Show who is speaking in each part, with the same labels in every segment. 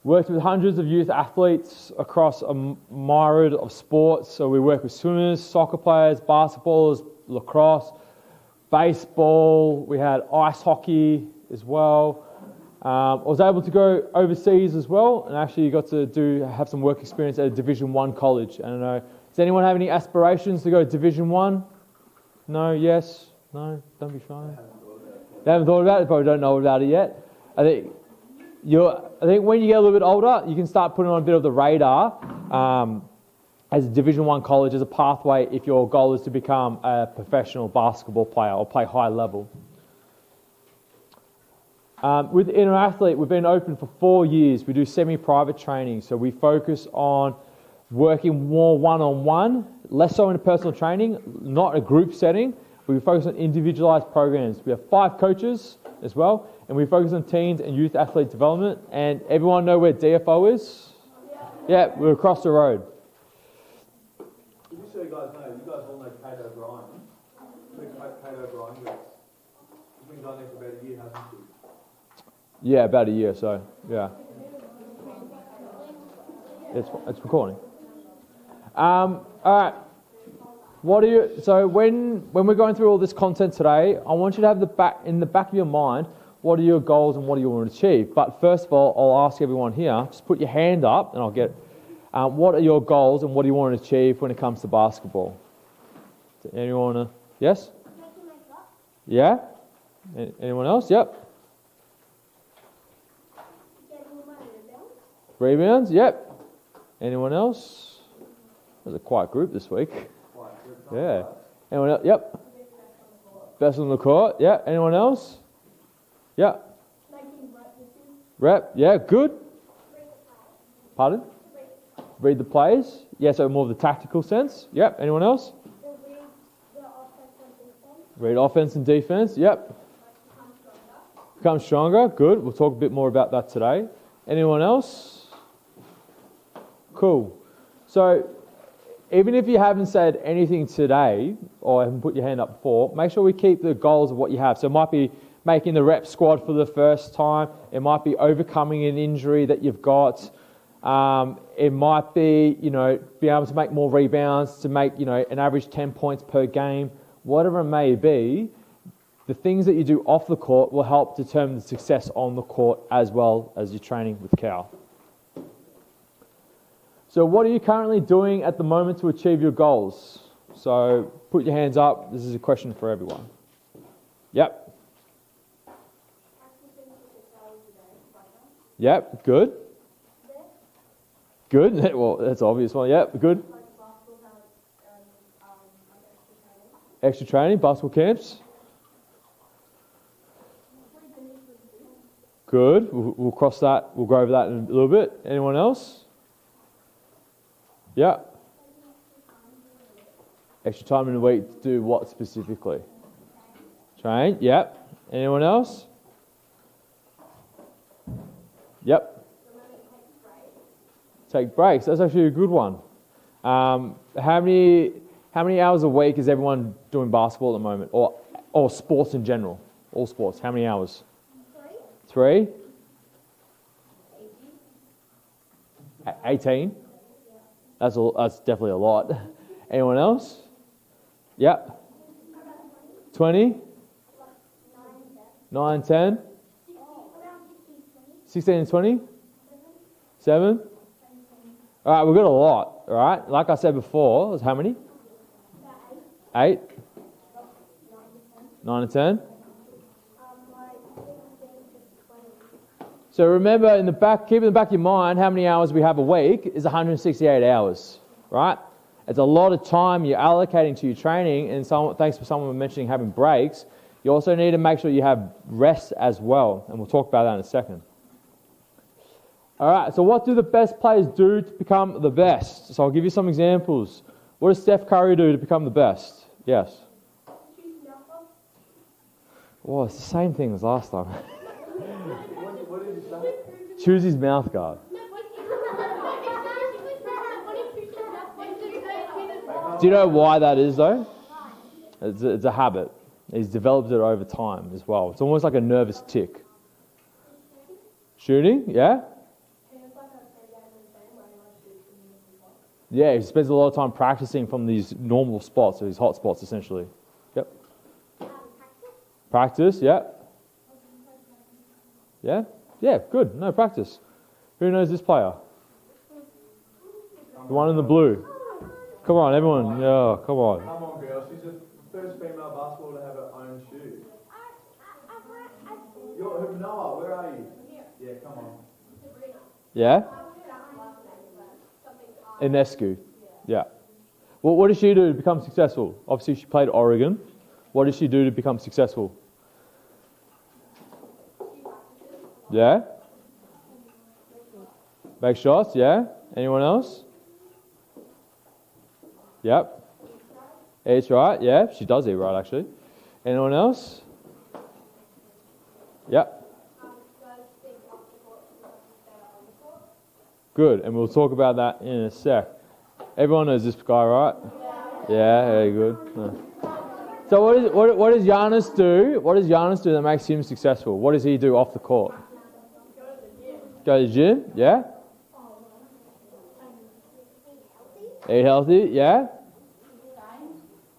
Speaker 1: Worked with hundreds of youth athletes across a myriad of sports. So we work with swimmers, soccer players, basketballers, lacrosse, baseball. We had ice hockey as well. I was able to go overseas as well, and actually got to have some work experience at a Division 1 college. I don't know. Does anyone have any aspirations to go to Division 1? No? Yes? No? Don't be shy. They haven't thought about it. Probably don't know about it yet. I think when you get a little bit older, you can start putting on a bit of the radar as a Division 1 college as a pathway if your goal is to become a professional basketball player or play high level. With Inner Athlete, we've been open for 4 years. We do semi-private training, so we focus on working more one-on-one, less so in a personal training, not a group setting. We focus on individualized programs. We have 5 coaches as well, and we focus on teens and youth athlete development. And everyone know where DFO is? Yeah, we're across the road.
Speaker 2: Just so you guys know, you guys all know Kate O'Brien. Kate O'Brien, she's been going there for about a year, hasn't she?
Speaker 1: Yeah, about a year or so, yeah. It's recording. All right. So when we're going through all this content today, I want you to have in the back of your mind, what are your goals and what do you want to achieve? But first of all, I'll ask everyone here, just put your hand up and I'll get, what are your goals and what do you want to achieve when it comes to basketball? Anyone want to, yes? Yeah? Anyone else? Yep. Rebounds? Yep. Anyone else? There's a quiet group this week. Yeah. Anyone else? Yep. Best on the court? Yeah. Anyone else? Yeah. Rep? Yeah, good. Pardon? Read the plays? Yeah, so more of the tactical sense. Yep. Anyone else? Read offense and defense. Yep. Become stronger. Good. We'll talk a bit more about that today. Anyone else? Cool. So, even if you haven't said anything today, or haven't put your hand up before, make sure we keep the goals of what you have. So it might be making the rep squad for the first time. It might be overcoming an injury that you've got. It might be, being able to make more rebounds, to make, an average 10 points per game. Whatever it may be, the things that you do off the court will help determine the success on the court as well as your training with Cal. So what are you currently doing at the moment to achieve your goals? So put your hands up. This is a question for everyone. Yep. Yep, good. Good. Well, that's an obvious one. Yep, good. Extra training, basketball camps. Good. We'll cross that. We'll go over that in a little bit. Anyone else? Yeah. Extra time in the week to do what specifically? Train. Yep. Anyone else? Yep. Take breaks. That's actually a good one. How many hours a week is everyone doing basketball at the moment, or sports in general? All sports. How many hours? 3. 18. That's definitely a lot. Anyone else? Yep. 20? 9, 10? 16 and 20? 7? All right, we've got a lot, all right? Like I said before, it was how many? 8? 9 and 10? So remember, keep in the back of your mind, how many hours we have a week is 168 hours, right? It's a lot of time you're allocating to your training, and thanks for someone mentioning having breaks. You also need to make sure you have rest as well, and we'll talk about that in a second. All right, so what do the best players do to become the best? So I'll give you some examples. What does Steph Curry do to become the best? Yes? Well, it's the same thing as last time. Choose his mouth guard. Do you know why that is, though? It's a habit. He's developed it over time as well. It's almost like a nervous tick. Shooting, yeah? Yeah, he spends a lot of time practicing from these normal spots, or these hot spots, essentially. Yep. Practice, yeah. Yeah? Yeah, good. No, practice. Who knows this player? The one in the blue. Come on, everyone. Yeah, come on.
Speaker 2: Come on, girl. She's the first female basketball to have her own shoe. You're Noah. Where are you? Yeah, come on.
Speaker 1: Yeah? Enescu. Yeah. Well, what did she do to become successful? Obviously, she played Oregon. What did she do to become successful? Yeah? Make shots, yeah? Anyone else? Yep. Eats right, yeah? She does eat right, actually. Anyone else? Yep. Good, and we'll talk about that in a sec. Everyone knows this guy, right? Yeah, very good. No. So what does Giannis do? What does Giannis do that makes him successful? What does he do off the court? Go to the gym, yeah? Eat healthy, yeah?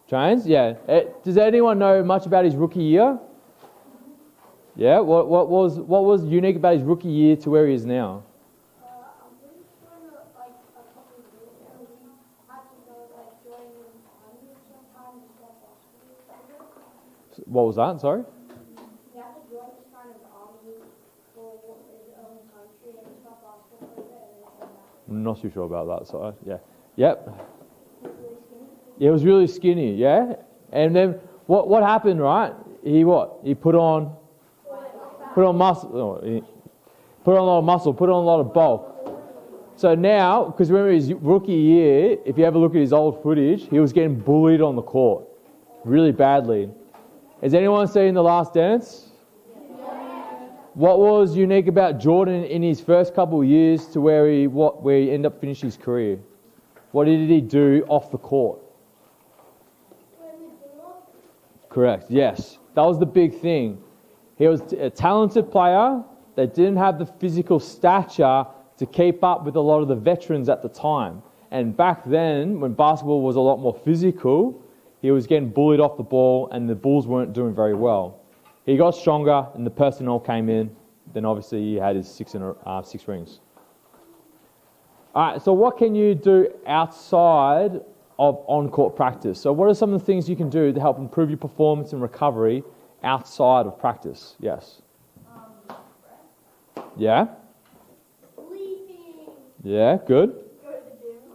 Speaker 1: Trains, yeah. Does anyone know much about his rookie year? Yeah, what was unique about his rookie year to where he is now? What was that? Sorry? I'm not too sure about that side. Yeah. Yep. Yeah, it was really skinny. Yeah. And then what happened? Right? He put on muscle. He put on a lot of muscle. Put on a lot of bulk. So now, because remember his rookie year, if you ever look at his old footage, he was getting bullied on the court, really badly. Has anyone seen The Last Dance? What was unique about Jordan in his first couple of years to where he ended up finishing his career? What did he do off the court? Correct, yes. That was the big thing. He was a talented player that didn't have the physical stature to keep up with a lot of the veterans at the time. And back then, when basketball was a lot more physical, he was getting bullied off the ball and the Bulls weren't doing very well. He got stronger and the personnel came in. Then obviously he had his 6 rings. All right, so what can you do outside of on-court practice? So what are some of the things you can do to help improve your performance and recovery outside of practice? Yes? Yeah? Sleeping. Yeah, good.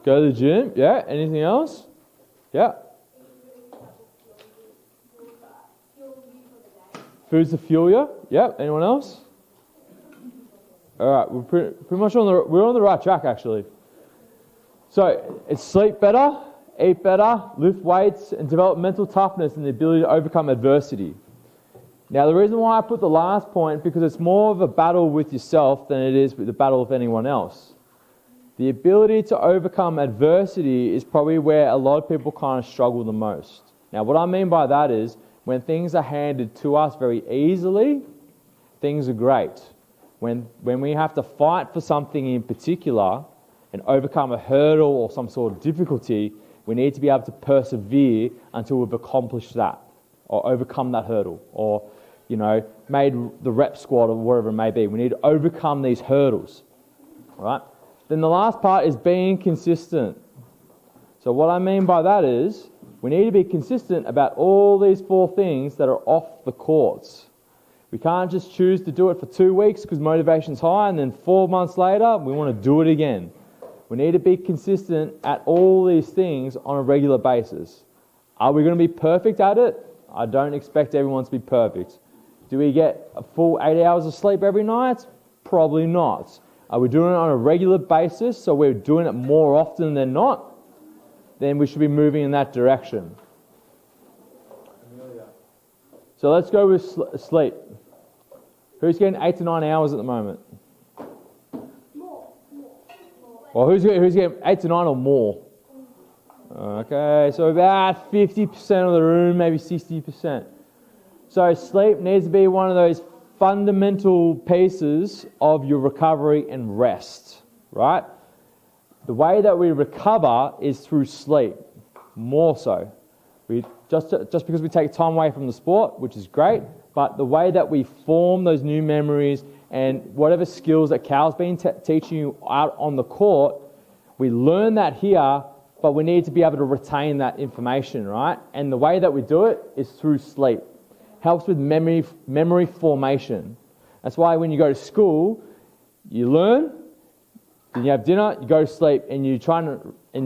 Speaker 1: Go to the gym. Yeah, anything else? Yeah. Food's to fuel you. Yeah. Anyone else? All right. We're pretty much we're on the right track actually. So it's sleep better, eat better, lift weights, and develop mental toughness and the ability to overcome adversity. Now the reason why I put the last point because it's more of a battle with yourself than it is with the battle with anyone else. The ability to overcome adversity is probably where a lot of people kind of struggle the most. Now what I mean by that is when things are handed to us very easily, things are great. When we have to fight for something in particular and overcome a hurdle or some sort of difficulty, we need to be able to persevere until we've accomplished that or overcome that hurdle or, made the rep squat or whatever it may be. We need to overcome these hurdles, right? Then the last part is being consistent. So what I mean by that is we need to be consistent about all these 4 things that are off the courts. We can't just choose to do it for 2 weeks because motivation's high and then 4 months later we want to do it again. We need to be consistent at all these things on a regular basis. Are we going to be perfect at it? I don't expect everyone to be perfect. Do we get a full 8 hours of sleep every night? Probably not. Are we doing it on a regular basis so we're doing it more often than not? Then we should be moving in that direction. So let's go with sleep. Who's getting 8 to 9 hours at the moment? More. Well, who's getting 8 to 9 or more? Okay, so about 50% of the room, maybe 60%. So sleep needs to be one of those fundamental pieces of your recovery and rest, right? The way that we recover is through sleep, more so. We just because we take time away from the sport, which is great, but the way that we form those new memories and whatever skills that Cal's been teaching you out on the court, we learn that here, but we need to be able to retain that information, right? And the way that we do it is through sleep. Helps with memory formation. That's why when you go to school, you learn, then you have dinner, you go to sleep, and your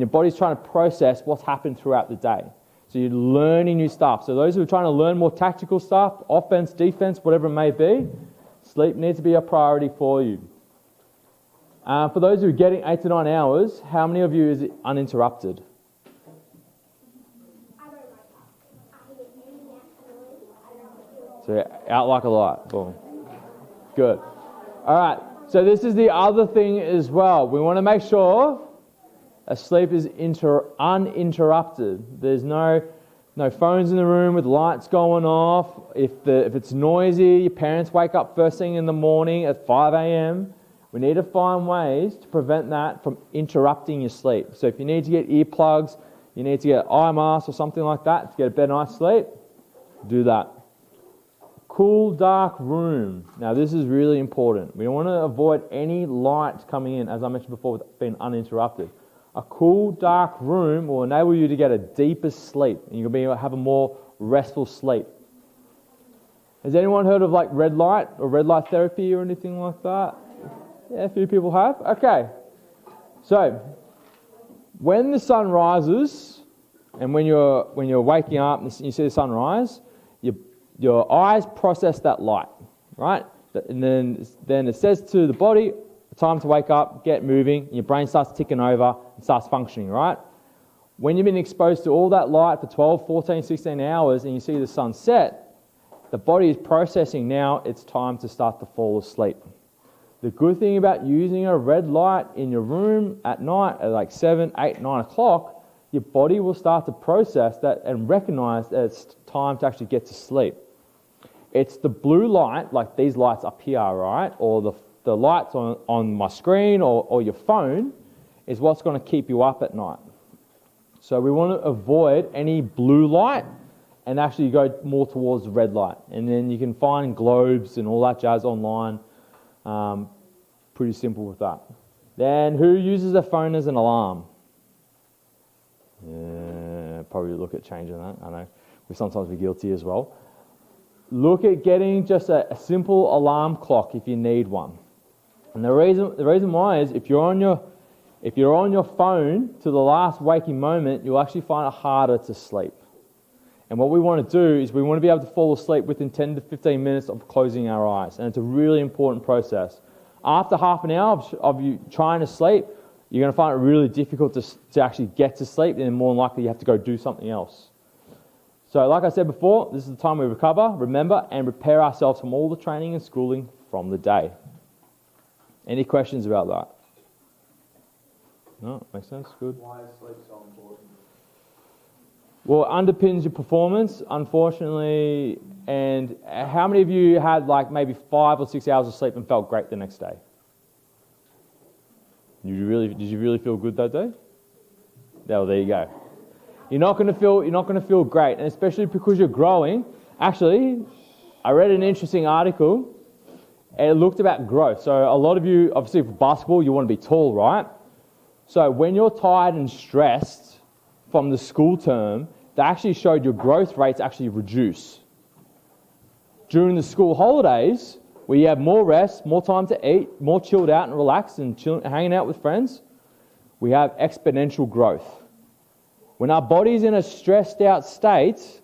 Speaker 1: body's trying to process what's happened throughout the day. So you're learning new stuff. So those who are trying to learn more tactical stuff, offense, defense, whatever it may be, sleep needs to be a priority for you. For those who are getting 8 to 9 hours, how many of you is it uninterrupted? So out like a light. Boom. Good. All right. So this is the other thing as well. We want to make sure sleep is uninterrupted. There's no phones in the room with lights going off. If it's noisy, your parents wake up first thing in the morning at 5 a.m. We need to find ways to prevent that from interrupting your sleep. So if you need to get earplugs, you need to get eye masks or something like that to get a better night's sleep, do that. Cool, dark room. Now this is really important. We want to avoid any light coming in, as I mentioned before, with being uninterrupted. A cool, dark room will enable you to get a deeper sleep, and you'll be able to have a more restful sleep. Has anyone heard of like red light or red light therapy or anything like that? Yeah, a few people have. Okay. So, when the sun rises, and when you're waking up and you see the sun rise, your eyes process that light, right? And then it says to the body, time to wake up, get moving, and your brain starts ticking over and starts functioning, right? When you've been exposed to all that light for 12, 14, 16 hours and you see the sun set, the body is processing now it's time to start to fall asleep. The good thing about using a red light in your room at night at like 7, 8, 9 o'clock, your body will start to process that and recognize that it's time to actually get to sleep. It's the blue light, like these lights up here, right? Or the lights on my screen or your phone is what's going to keep you up at night. So we want to avoid any blue light and actually go more towards red light. And then you can find globes and all that jazz online. Pretty simple with that. Then who uses a phone as an alarm? Yeah, probably look at changing that. I know we sometimes be guilty as well. Look at getting just a simple alarm clock if you need one. And the reason why is if you're on your phone to the last waking moment, you'll actually find it harder to sleep. And what we want to do is we want to be able to fall asleep within 10 to 15 minutes of closing our eyes. And it's a really important process. After half an hour of you trying to sleep, you're going to find it really difficult to actually get to sleep, and more than likely you have to go do something else. So like I said before, this is the time we recover, remember, and prepare ourselves from all the training and schooling from the day. Any questions about that? No, makes sense, good.
Speaker 2: Why is sleep so important?
Speaker 1: Well, it underpins your performance, unfortunately. And how many of you had like maybe 5 or 6 hours of sleep and felt great the next day? Did you really feel good that day? Well, there you go. You're not going to feel great, and especially because you're growing. Actually, I read an interesting article. And it looked about growth. So a lot of you, obviously for basketball, you want to be tall, right? So when you're tired and stressed from the school term, they actually showed your growth rates actually reduce. During the school holidays, where you have more rest, more time to eat, more chilled out and relaxed and hanging out with friends, we have exponential growth. When our body's in a stressed out state,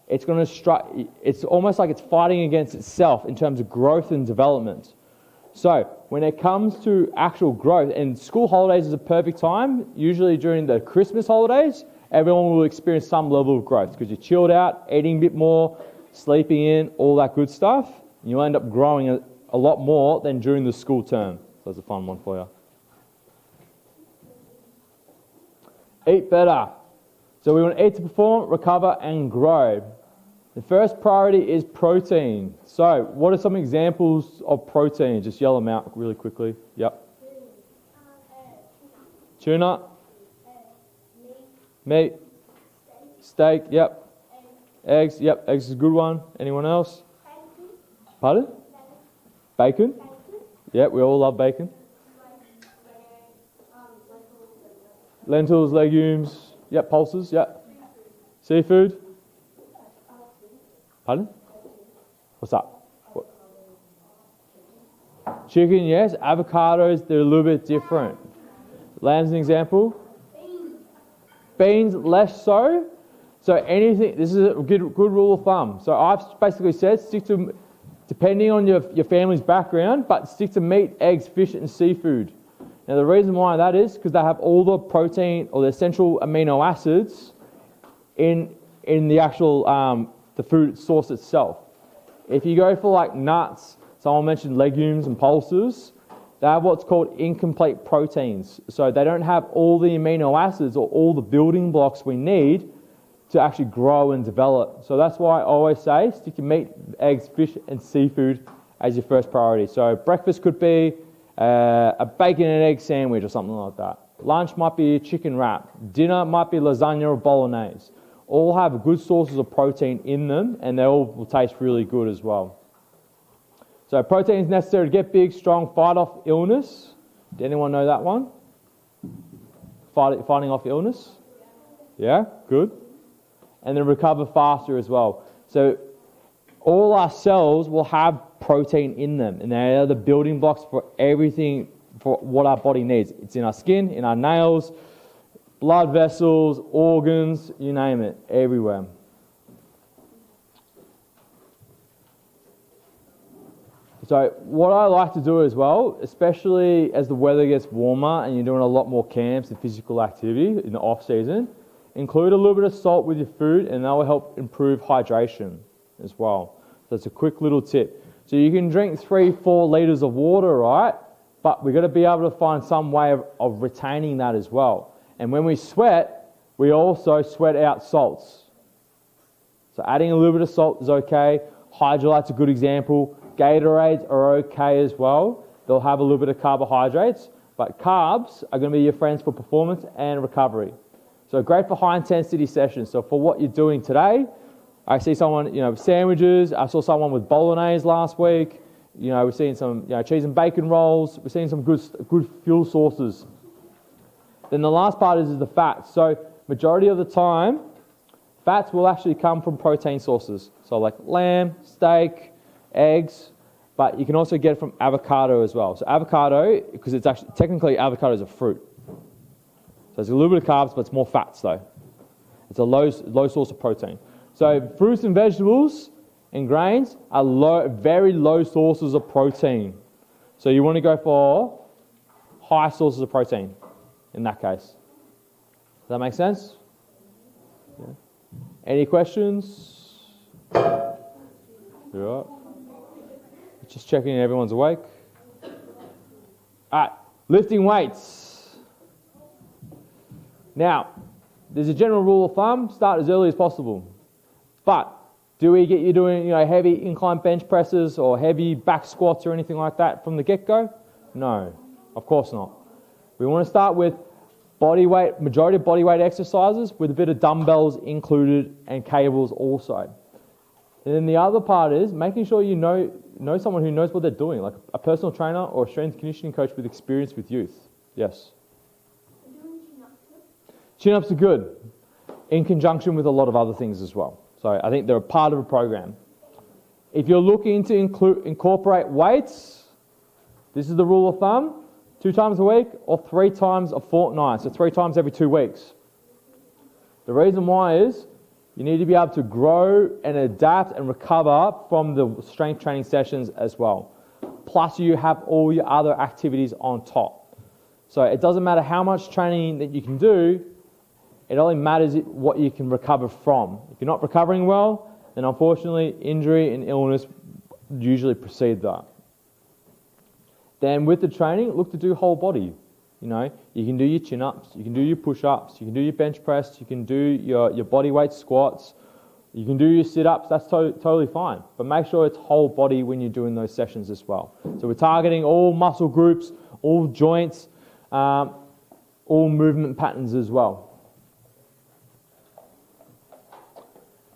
Speaker 1: it's almost like it's fighting against itself in terms of growth and development. So when it comes to actual growth, and school holidays is a perfect time, usually during the Christmas holidays, everyone will experience some level of growth because you're chilled out, eating a bit more, sleeping in, all that good stuff. And you'll end up growing a lot more than during the school term. So that's a fun one for you. Eat better. So we want to eat to perform, recover, and grow. The first priority is protein. So what are some examples of protein? Just yell them out really quickly. Yep. Tuna. Meat. Steak, yep. Eggs, yep. Eggs is a good one. Anyone else? Pardon? Bacon? Yep, we all love bacon. Lentils, legumes, yep. Pulses, yep. Seafood? Pardon? What's that? What? Chicken, yes. Avocados, they're a little bit different. Lamb's an example. Beans, less so. So anything, this is a good rule of thumb. So I've basically said stick to, depending on your family's background, but stick to meat, eggs, fish and seafood. Now the reason why that is because they have all the protein or the essential amino acids in the actual the food source itself. If you go for like nuts, someone mentioned legumes and pulses, they have what's called incomplete proteins. So they don't have all the amino acids or all the building blocks we need to actually grow and develop. So that's why I always say stick to meat, eggs, fish and seafood as your first priority. So breakfast could be a bacon and egg sandwich or something like that. Lunch might be a chicken wrap. Dinner might be lasagna or bolognese. All have good sources of protein in them and they all will taste really good as well. So protein is necessary to get big, strong, fight off illness. Did anyone know that one? Fighting off illness? Yeah, good. And then recover faster as well. So all our cells will have protein in them and they are the building blocks for everything, for what our body needs. It's in our skin, in our nails, blood vessels, organs, you name it, everywhere. So what I like to do as well, especially as the weather gets warmer and you're doing a lot more camps and physical activity in the off season, include a little bit of salt with your food and that will help improve hydration as well. So it's a quick little tip. So you can drink 3-4 litres of water, right? But we've got to be able to find some way of retaining that as well. And when we sweat, we also sweat out salts. So adding a little bit of salt is okay. Hydrolyte's a good example. Gatorades are okay as well. They'll have a little bit of carbohydrates, but carbs are going to be your friends for performance and recovery. So great for high intensity sessions. So for what you're doing today, I see someone, sandwiches. I saw someone with bolognese last week. We're seeing some, cheese and bacon rolls. We're seeing some good fuel sources. Then the last part is the fats. So majority of the time, fats will actually come from protein sources. So like lamb, steak, eggs, but you can also get it from avocado as well. So avocado, because it's actually, technically avocado is a fruit. So there's a little bit of carbs, but it's more fats though. It's a low source of protein. So fruits and vegetables and grains are very low sources of protein. So you want to go for high sources of protein in that case. Does that make sense? Yeah. Any questions? You all right? Just checking everyone's awake. All right, lifting weights. Now, there's a general rule of thumb, start as early as possible. But do we get you doing heavy incline bench presses or heavy back squats or anything like that from the get-go? No, of course not. We want to start with majority of body weight exercises with a bit of dumbbells included and cables also. And then the other part is making sure you know someone who knows what they're doing, like a personal trainer or a strength conditioning coach with experience with youth. Yes? Chin-ups are good, in conjunction with a lot of other things as well. So I think they're a part of a program. If you're looking to incorporate weights, this is the rule of thumb, 2 times a week or 3 times a fortnight, so 3 times every 2 weeks. The reason why is you need to be able to grow and adapt and recover from the strength training sessions as well. Plus you have all your other activities on top. So it doesn't matter how much training that you can do, it only matters what you can recover from. If you're not recovering well, then unfortunately injury and illness usually precede that. Then with the training, look to do whole body. You can do your chin-ups, you can do your push-ups, you can do your bench press, you can do your body weight squats, you can do your sit-ups, that's totally fine. But make sure it's whole body when you're doing those sessions as well. So we're targeting all muscle groups, all joints, all movement patterns as well.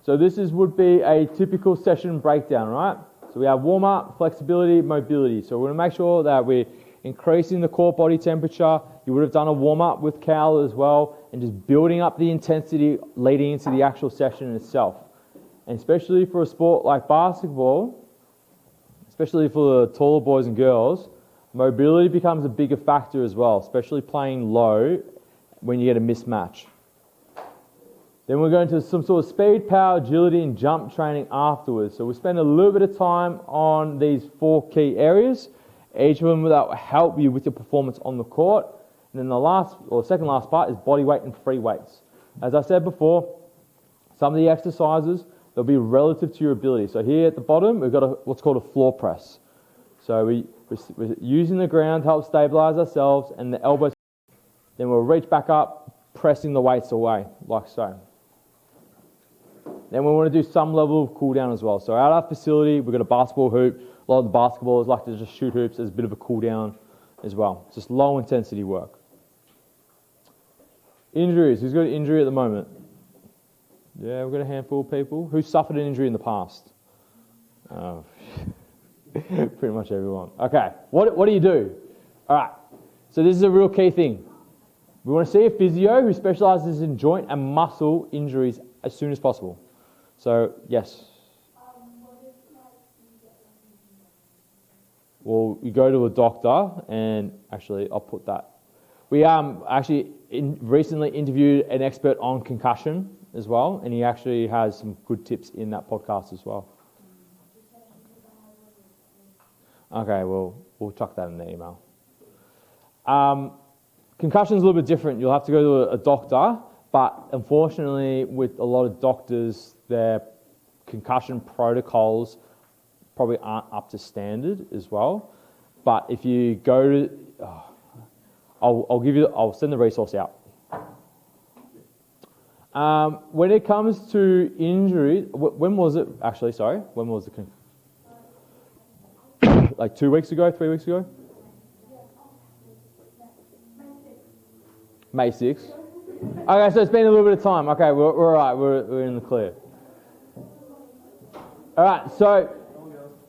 Speaker 1: So this would be a typical session breakdown, right? So we have warm-up, flexibility, mobility. So we're going to make sure that we're increasing the core body temperature. You would have done a warm-up with Cal as well, and just building up the intensity leading into the actual session itself. And especially for a sport like basketball, especially for the taller boys and girls, mobility becomes a bigger factor as well, especially playing low when you get a mismatch. Then we're going to some sort of speed, power, agility, and jump training afterwards. So we'll spend a little bit of time on these 4 key areas. Each of them will help you with your performance on the court. And then the second last part is body weight and free weights. As I said before, some of the exercises, they'll be relative to your ability. So here at the bottom, we've got what's called a floor press. So we're using the ground to help stabilize ourselves and the elbows. Then we'll reach back up, pressing the weights away, like so. Then we want to do some level of cool down as well. So at our facility, we've got a basketball hoop. A lot of the basketballers like to just shoot hoops as a bit of a cool down as well. It's just low intensity work. Injuries. Who's got an injury at the moment? Yeah, we've got a handful of people. Who suffered an injury in the past? Oh, pretty much everyone. Okay, what do you do? All right, so this is a real key thing. We want to see a physio who specialises in joint and muscle injuries as soon as possible. So, yes. Well, you go to a doctor, and actually, I'll put that. We actually recently interviewed an expert on concussion as well, and he actually has some good tips in that podcast as well. Okay, well, we'll chuck that in the email. Concussion's a little bit different. You'll have to go to a doctor, but unfortunately, with a lot of doctors, their concussion protocols probably aren't up to standard as well. But if you go to, I'll send the resource out. When it comes to injury, when was it actually? Sorry, when was the like 2 weeks ago, 3 weeks ago? May 6th. Okay, so it's been a little bit of time. Okay, we're all right. We're in the clear. All right, so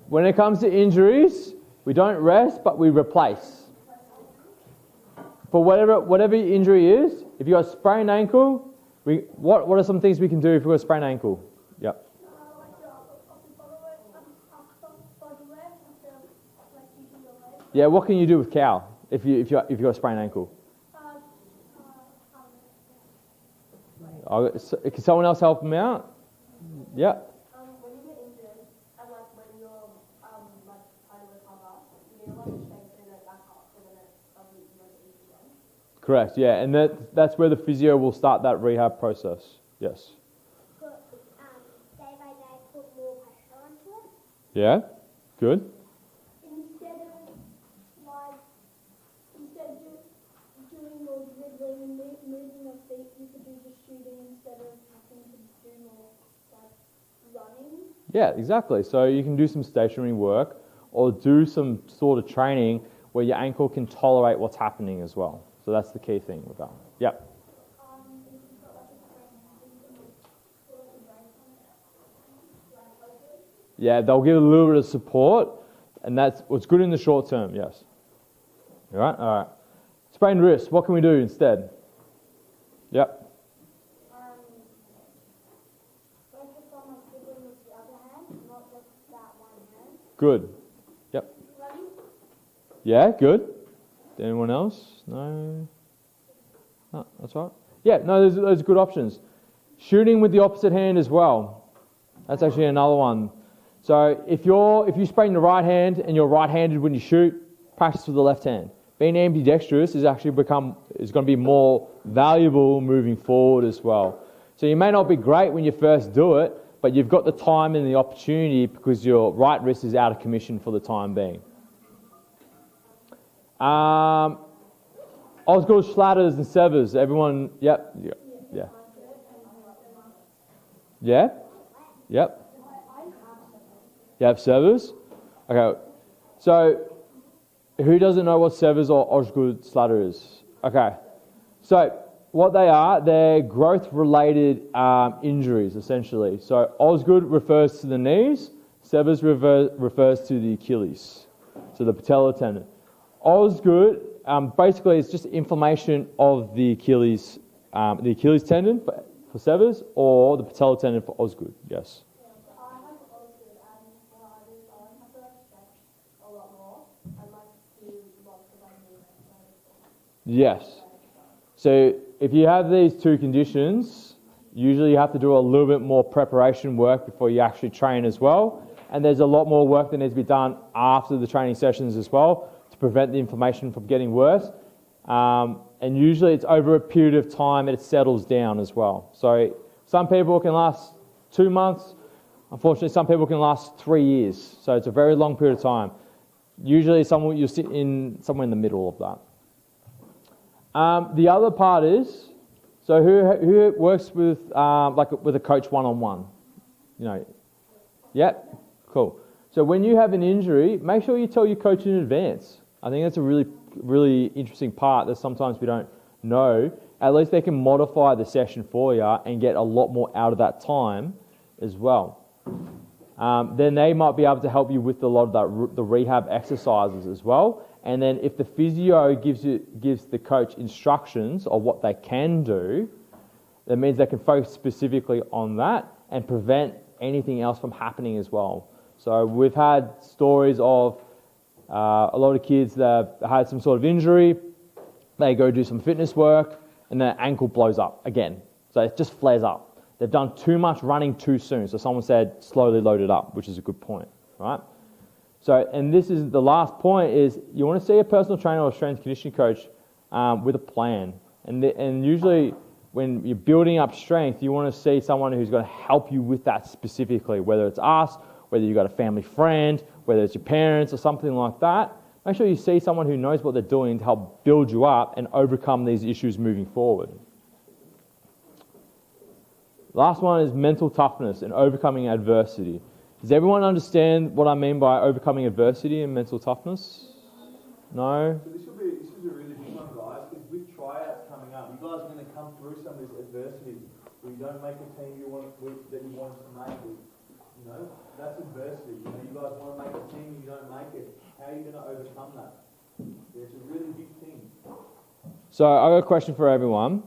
Speaker 1: when it comes to injuries, we don't rest, but we replace. For whatever your injury is, if you've got a sprained ankle, what are some things we can do if we've got a sprained ankle? Yep. Yeah, what can you do with Cal if you've got a sprained ankle? Can someone else help him out? Yeah.
Speaker 3: When you get injured, and like when you're like trying to recover, you need to like strengthen it back up so that it doesn't get injured again.
Speaker 1: Correct. Yeah, and that's where the physio will start that rehab process. Yes.
Speaker 3: Put day by day, put more pressure onto it.
Speaker 1: Yeah. Good.
Speaker 3: Instead of doing more dribbling, moving your feet, you could do just shooting instead of having to do more like running.
Speaker 1: Yeah, exactly. So you can do some stationary work or do some sort of training where your ankle can tolerate what's happening as well. So that's the key thing with that. Yep. Yeah, they'll give a little bit of support, and that's what's good in the short term, yes. All right? All right. Sprained wrist, what can we do instead? Yep.
Speaker 3: Focus on like dribbling with the other hand, not just that one hand.
Speaker 1: Good. Yep.
Speaker 3: Running.
Speaker 1: Yeah, good. Anyone else? No? No, that's right. Yeah, no, there's good options. Shooting with the opposite hand as well. That's actually another one. So if you sprain the right hand and you're right-handed when you shoot, practice with the left hand. Being ambidextrous is going to be more valuable moving forward as well. So you may not be great when you first do it, but you've got the time and the opportunity because your right wrist is out of commission for the time being. Osgood Schlatters and Severs. Everyone, yep. Yeah. Yeah? Yep. You have Severs? Okay. So, who doesn't know what Severs or Osgood Schlatter is? Okay. So what they are, they're growth-related injuries, essentially. So Osgood refers to the knees, Severs refers to the Achilles, so the patellar tendon. Osgood, basically, it's just inflammation of the Achilles tendon for Severs, or the patellar tendon for Osgood. Yes.
Speaker 3: Yeah, so I have Osgood, and when I do, I like have to like stretch a lot more. I like to do lots of like movement.
Speaker 1: Yes. So if you have these two conditions, usually you have to do a little bit more preparation work before you actually train as well. And there's a lot more work that needs to be done after the training sessions as well to prevent the inflammation from getting worse. And usually it's over a period of time and it settles down as well. So some people can last 2 months. Unfortunately, some people can last 3 years. So it's a very long period of time. Usually you'll sit in somewhere in the middle of that. The other part is, so who works with with a coach one-on-one? You know, yeah, cool. So when you have an injury, make sure you tell your coach in advance. I think that's a really interesting part that sometimes we don't know. At least they can modify the session for you and get a lot more out of that time as well. Then they might be able to help you with a lot of the rehab exercises as well. And then if the physio gives the coach instructions of what they can do, that means they can focus specifically on that and prevent anything else from happening as well. So we've had stories of a lot of kids that have had some sort of injury, they go do some fitness work, and their ankle blows up again. So it just flares up. They've done too much running too soon. So someone said, slowly load it up, which is a good point, right? So, and this is the last point, is you want to see a personal trainer or strength conditioning coach with a plan. And usually when you're building up strength, you want to see someone who's going to help you with that specifically, whether it's us, whether you've got a family friend, whether it's your parents or something like that. Make sure you see someone who knows what they're doing to help build you up and overcome these issues moving forward. Last one is mental toughness and overcoming adversity. Does everyone understand what I mean by overcoming adversity and mental toughness? No?
Speaker 2: So this is a really big one, guys, because with tryouts coming up, you guys are going to come through some of this adversity where you don't make the team that you want to make. You know, that's adversity. You know, you guys want to make a team and you don't make it. How are you going to overcome that? It's a really big thing.
Speaker 1: So I've got a question for everyone.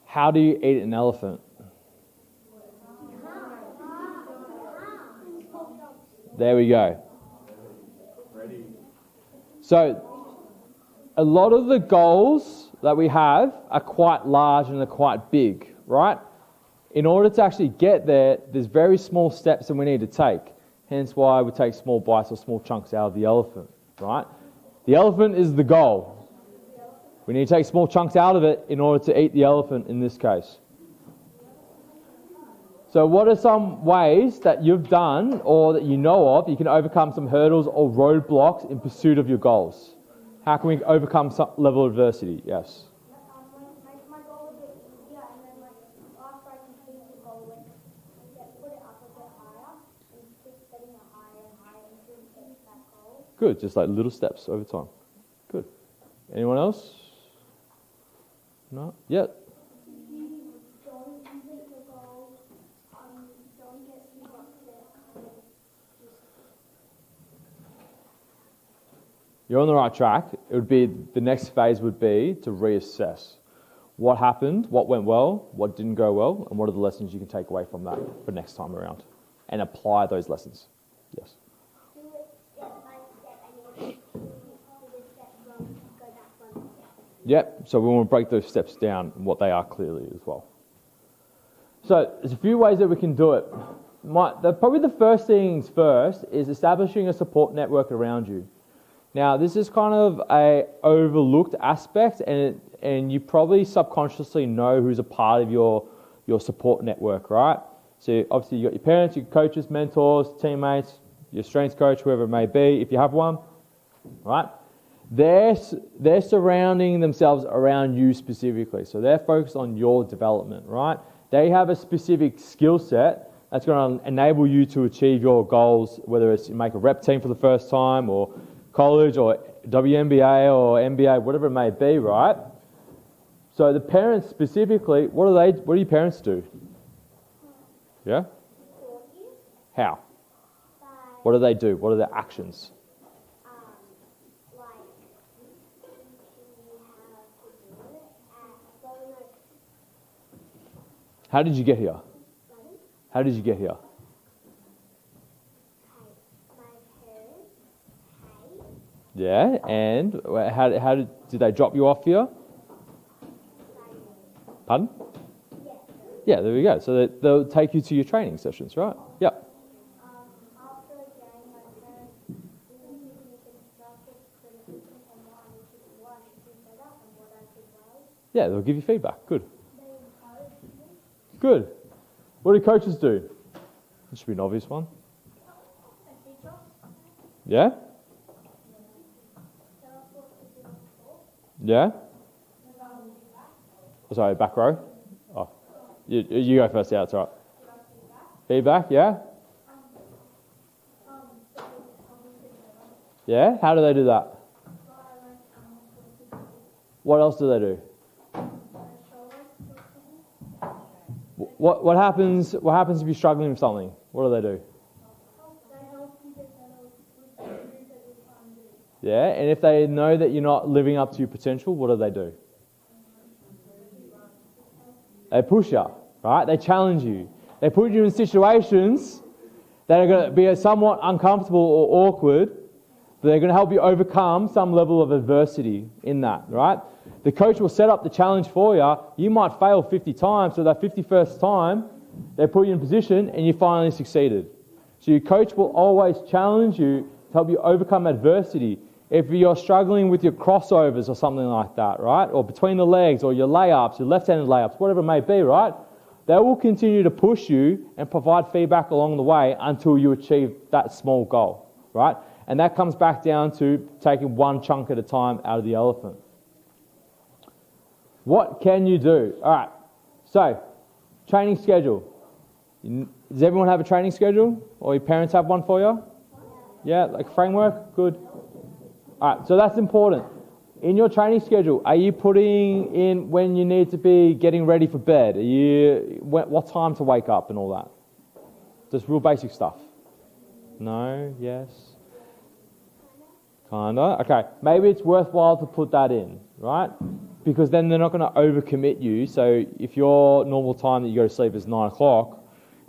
Speaker 1: How do you eat an elephant? There we go.
Speaker 2: Ready.
Speaker 1: So a lot of the goals that we have are quite large and they're quite big, right? In order to actually get there, there's very small steps that we need to take. Hence why we take small bites or small chunks out of the elephant, right? The elephant is the goal. We need to take small chunks out of it in order to eat the elephant in this case. So what are some ways that you've done or that you know of you can overcome some hurdles or roadblocks in pursuit of your goals? How can we overcome some level of adversity? Yes.
Speaker 3: My goal was a bit easier, and then like after I completed the goal, like put it up a bit higher and keep setting it higher and higher until you get to that goal.
Speaker 1: Good, just like little steps over time. Good. Anyone else? No? Yeah.
Speaker 3: If you don't complete the goal, don't get too upset. Kind of just
Speaker 1: You're on the right track. It would be, the next phase would be to reassess what happened, what went well, what didn't go well, and what are the lessons you can take away from that for next time around, and apply those lessons. Yes.
Speaker 3: do it step by step, and you do the step wrong, go back one step.
Speaker 1: Yep. So we want to break those steps down and what they are clearly as well. So there's a few ways that we can do it. Probably the first things first is establishing a support network around you. Now, this is kind of a overlooked aspect, and you probably subconsciously know who's a part of your support network, right? So obviously you got your parents, your coaches, mentors, teammates, your strength coach, whoever it may be, if you have one, right? They're surrounding themselves around you specifically. So they're focused on your development, right? They have a specific skill set that's going to enable you to achieve your goals, whether it's you make a rep team for the first time or college or WNBA or NBA, whatever it may be, right? So the parents specifically, what do your parents do? Yeah? How? What do they do? What are their actions?
Speaker 3: Like, teaching you how to do it, and
Speaker 1: How did you get here? How did you get here? Yeah, and how did they drop you off here? Pardon? Yeah, there we go. So they'll take you to your training sessions, right? Yeah.
Speaker 3: after a game, my parents didn't give me constructive criticism on what I should do better and what I did well.
Speaker 1: Yeah, they'll give you feedback. Good.
Speaker 3: They encouraged me.
Speaker 1: Good. What do coaches do? This should be an obvious one.
Speaker 3: A teacher.
Speaker 1: Yeah?
Speaker 3: Tell us what to do on the floor.
Speaker 1: Yeah? Sorry, back row. Oh, you go first. Yeah, that's all right. Feedback, yeah? Yeah? How do they do that? What else do they do? What happens if you're struggling with something? What do they do? Yeah, and if they know that you're not living up to your potential, what do? They push you, right? They challenge you. They put you in situations that are going to be somewhat uncomfortable or awkward, but they're going to help you overcome some level of adversity in that, right? The coach will set up the challenge for you. You might fail 50 times, so that 51st time, they put you in position and you finally succeeded. So your coach will always challenge you to help you overcome adversity. If you're struggling with your crossovers or something like that, right? Or between the legs or your layups, your left-handed layups, whatever it may be, right? They will continue to push you and provide feedback along the way until you achieve that small goal, right? And that comes back down to taking one chunk at a time out of the elephant. What can you do? All right, so training schedule. Does everyone have a training schedule? Or your parents have one for you? Yeah, like framework? Good. All right, so that's important. In your training schedule, are you putting in when you need to be getting ready for bed? What time to wake up and all that? Just real basic stuff. No? Yes? Kinda? Okay, maybe it's worthwhile to put that in, right? Because then they're not going to overcommit you. So if your normal time that you go to sleep is 9 o'clock,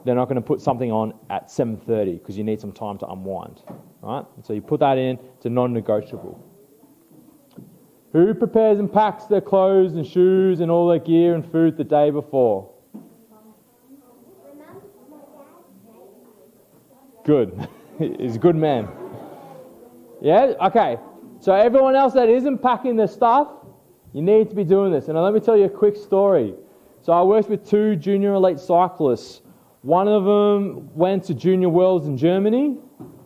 Speaker 1: they're not going to put something on at 7:30 because you need some time to unwind, right? So you put that in, it's a non-negotiable. Who prepares and packs their clothes and shoes and all their gear and food the day before? Good. He's a good man. Yeah? Okay. So everyone else that isn't packing their stuff, you need to be doing this. And let me tell you a quick story. So I worked with 2 junior elite cyclists. One of them went to Junior Worlds in Germany,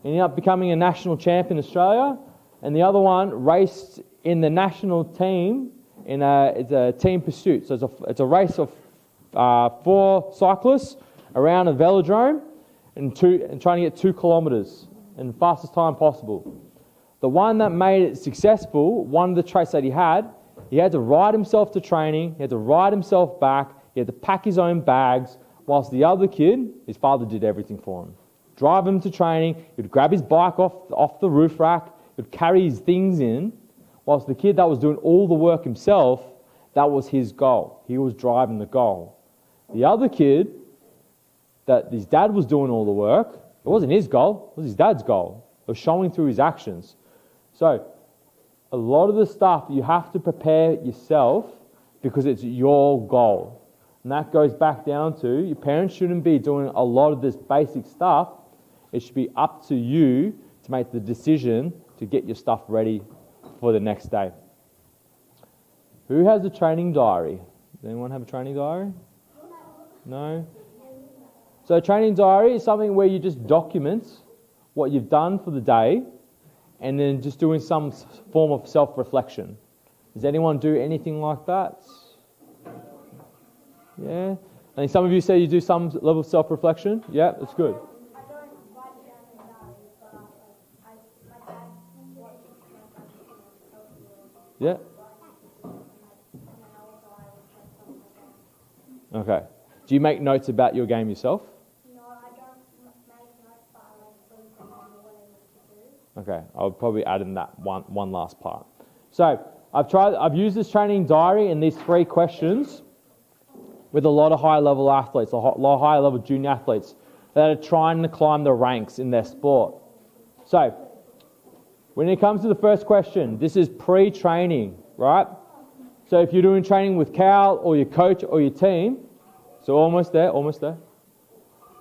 Speaker 1: ended up becoming a national champ in Australia, and the other one raced in the national team it's a team pursuit. So it's a race of 4 cyclists around a velodrome and trying to get 2 kilometres in the fastest time possible. The one that made it successful, one of the traits that he had to ride himself to training, he had to ride himself back, he had to pack his own bags, whilst the other kid, his father did everything for him. Drive him to training, he'd grab his bike off the roof rack, he'd carry his things in, whilst the kid that was doing all the work himself, that was his goal. He was driving the goal. The other kid, that his dad was doing all the work, it wasn't his goal, it was his dad's goal. It was showing through his actions. So, a lot of the stuff you have to prepare yourself because it's your goal. And that goes back down to your parents shouldn't be doing a lot of this basic stuff. It should be up to you to make the decision to get your stuff ready for the next day. Who has a training diary? Does anyone have a training diary? No? So a training diary is something where you just document what you've done for the day and then just doing some form of self-reflection. Does anyone do anything like that? Yeah? I think some of you say you do some level of self-reflection. Yeah, that's good.
Speaker 3: I don't write it down in a diary, but my dad watches my dad.
Speaker 1: Yeah.
Speaker 3: And then also I
Speaker 1: Okay. Do you make notes about your game yourself?
Speaker 3: No, I don't make notes, but I like to remember what I need to do.
Speaker 1: Okay, I'll probably add in that one last part. So I've used this training diary in these 3 questions with a lot of high level athletes, a lot of high level junior athletes that are trying to climb the ranks in their sport. So when it comes to the first question, this is pre-training, right? So if you're doing training with Cal or your coach or your team, so almost there.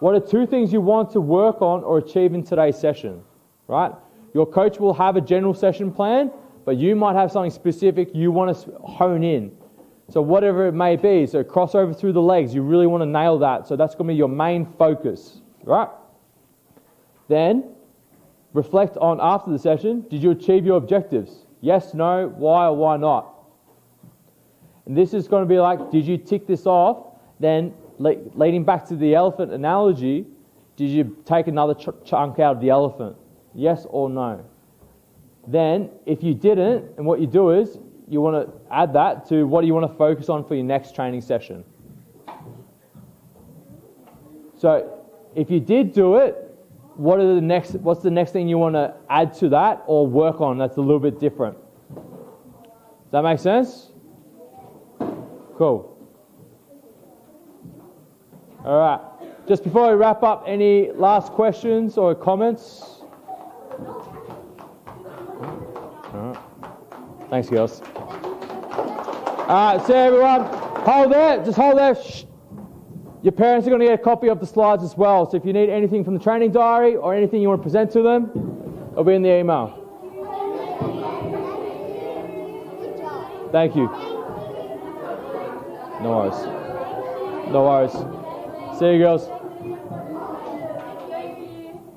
Speaker 1: What are 2 things you want to work on or achieve in today's session, right? Your coach will have a general session plan, but you might have something specific you want to hone in. So whatever it may be, so crossover through the legs, you really want to nail that. So that's going to be your main focus, right? Then reflect on after the session, did you achieve your objectives? Yes, no, why or why not? And this is going to be like, did you tick this off? Then leading back to the elephant analogy, did you take another chunk out of the elephant? Yes or no? Then, if you didn't, and what you do is, you want to add that to what do you want to focus on for your next training session. So, if you did do it, what's the next thing you want to add to that or work on that's a little bit different? Does that make sense? Cool. All right. Just before we wrap up, any last questions or comments? All right. Thanks, girls. All right, so everyone, hold there. Just hold there. Shh. Your parents are going to get a copy of the slides as well. So if you need anything from the training diary or anything you want to present to them, it'll be in the email. Thank you. No worries. No worries. See you, girls.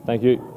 Speaker 1: Thank you.